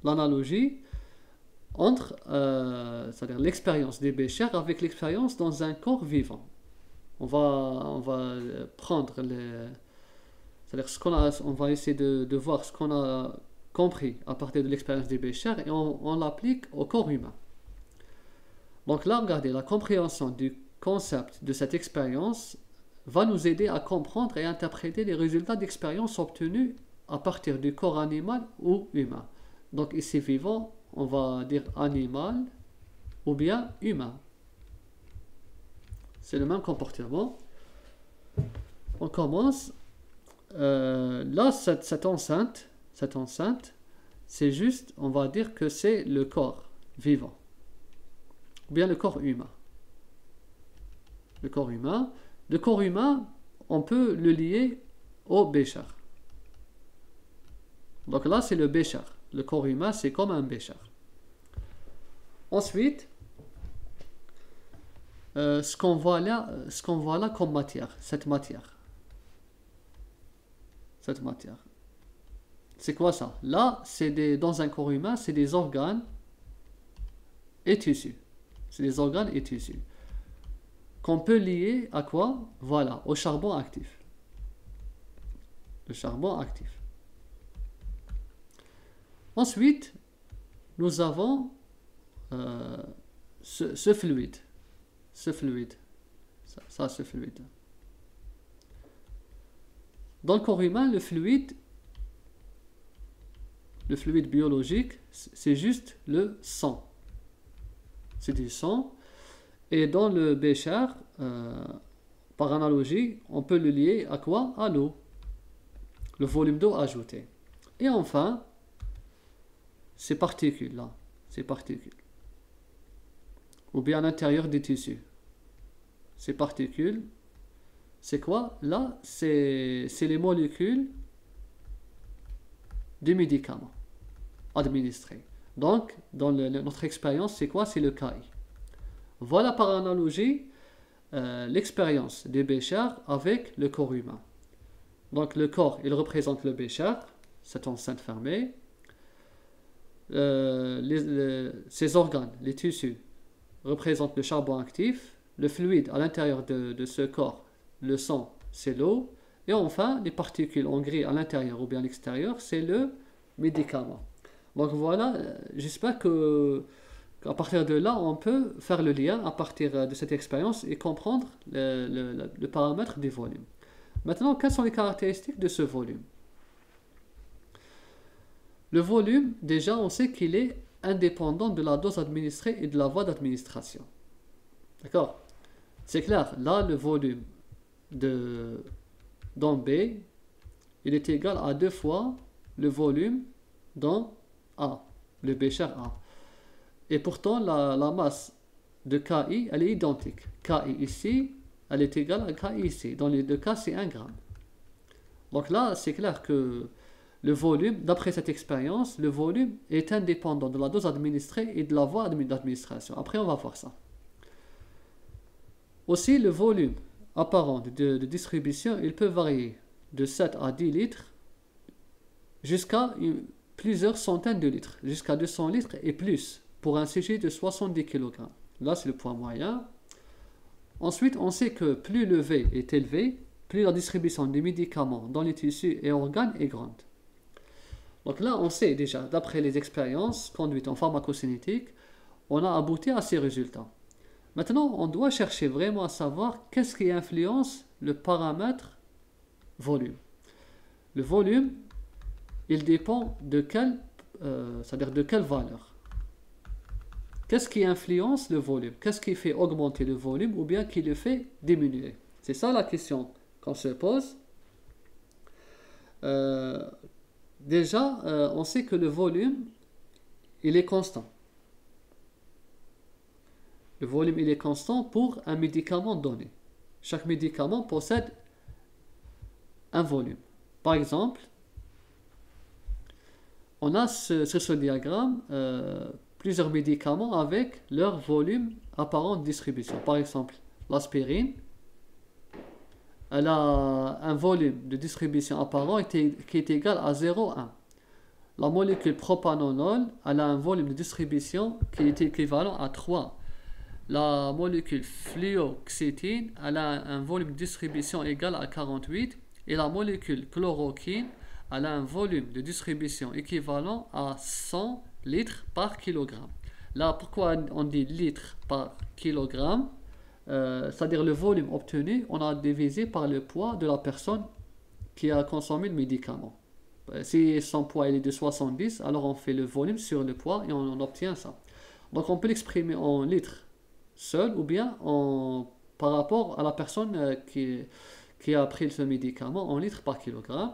l'analogie entre c'est-à-dire l'expérience des Bécher avec l'expérience dans un corps vivant. On va prendre c'est-à-dire on va essayer de voir ce qu'on a compris à partir de l'expérience des Bécher et on l'applique au corps humain. Donc là, regardez, la compréhension du concept de cette expérience va nous aider à comprendre et interpréter les résultats d'expérience obtenus à partir du corps animal ou humain. Donc ici vivant, on va dire animal ou bien humain. C'est le même comportement. On commence. Là, cette enceinte, c'est juste, on va dire que c'est le corps vivant. Ou bien le corps humain. Le corps humain. Le corps humain, on peut le lier au Bécher. Donc là, c'est le Bécher. Le corps humain, c'est comme un Bécher. Ensuite, ce qu'on voit là comme matière, cette matière. C'est quoi ça? Là, dans un corps humain, c'est des organes et tissus. C'est des organes et tissus. Qu'on peut lier à quoi? Voilà, au charbon actif. Le charbon actif. Ensuite, nous avons ce fluide. Ce fluide. Ce fluide. Dans le corps humain, le fluide biologique, c'est juste le sang. C'est du sang. Et dans le Bécher, par analogie, on peut le lier à quoi? À l'eau. Le volume d'eau ajouté. Et enfin, ces particules-là. Ces particules. Ou bien à l'intérieur des tissus. Ces particules, c'est quoi? Là, c'est les molécules du médicament administré. Donc, dans notre expérience, c'est quoi? C'est le KI. Voilà par analogie l'expérience des Bécher avec le corps humain. Donc le corps, il représente le Bécher, cette enceinte fermée. Ces organes, les tissus, représentent le charbon actif. Le fluide à l'intérieur de ce corps, le sang, c'est l'eau. Et enfin, les particules en gris à l'intérieur ou bien à l'extérieur, c'est le médicament. Donc voilà, j'espère qu'à partir de là, on peut faire le lien à partir de cette expérience et comprendre le paramètre du volume. Maintenant, quelles sont les caractéristiques de ce volume? Le volume, déjà, on sait qu'il est indépendant de la dose administrée et de la voie d'administration. D'accord? C'est clair, là, le volume dans B, il est égal à 2 fois le volume dans A, le Bécher A. Et pourtant, la masse de KI, elle est identique. KI ici, elle est égale à KI ici. Dans les deux cas, c'est 1 gramme. Donc là, c'est clair que le volume, d'après cette expérience, le volume est indépendant de la dose administrée et de la voie d'administration. Après, on va voir ça. Aussi, le volume apparent de distribution, il peut varier de 7 à 10 litres jusqu'à plusieurs centaines de litres, jusqu'à 200 litres et plus, pour un sujet de 70 kg. Là, c'est le poids moyen. Ensuite, on sait que plus le V est élevé, plus la distribution des médicaments dans les tissus et organes est grande. Donc là, on sait déjà, d'après les expériences conduites en pharmacocinétique, on a abouti à ces résultats. Maintenant, on doit chercher vraiment à savoir qu'est-ce qui influence le paramètre volume. Le volume, il dépend de c'est-à-dire de quelle valeur. Qu'est-ce qui influence le volume? Qu'est-ce qui fait augmenter le volume ou bien qui le fait diminuer? C'est ça la question qu'on se pose. Déjà, on sait que le volume, il est constant. Le volume, il est constant pour un médicament donné. Chaque médicament possède un volume. Par exemple, on a sur ce diagramme plusieurs médicaments avec leur volume apparent de distribution. Par exemple, l'aspirine, elle a un volume de distribution apparent qui est égal à 0,1. La molécule propanolol, elle a un volume de distribution qui est équivalent à 3. La molécule fluoxétine, elle a un volume de distribution égal à 48. Et la molécule chloroquine, elle a un volume de distribution équivalent à 100 litres par kilogramme. Là, pourquoi on dit litres par kilogramme? C'est-à-dire le volume obtenu, on a divisé par le poids de la personne qui a consommé le médicament. Si son poids est de 70, alors on fait le volume sur le poids et on obtient ça. Donc on peut l'exprimer en litres seul ou bien par rapport à la personne qui a pris ce médicament en litres par kilogramme.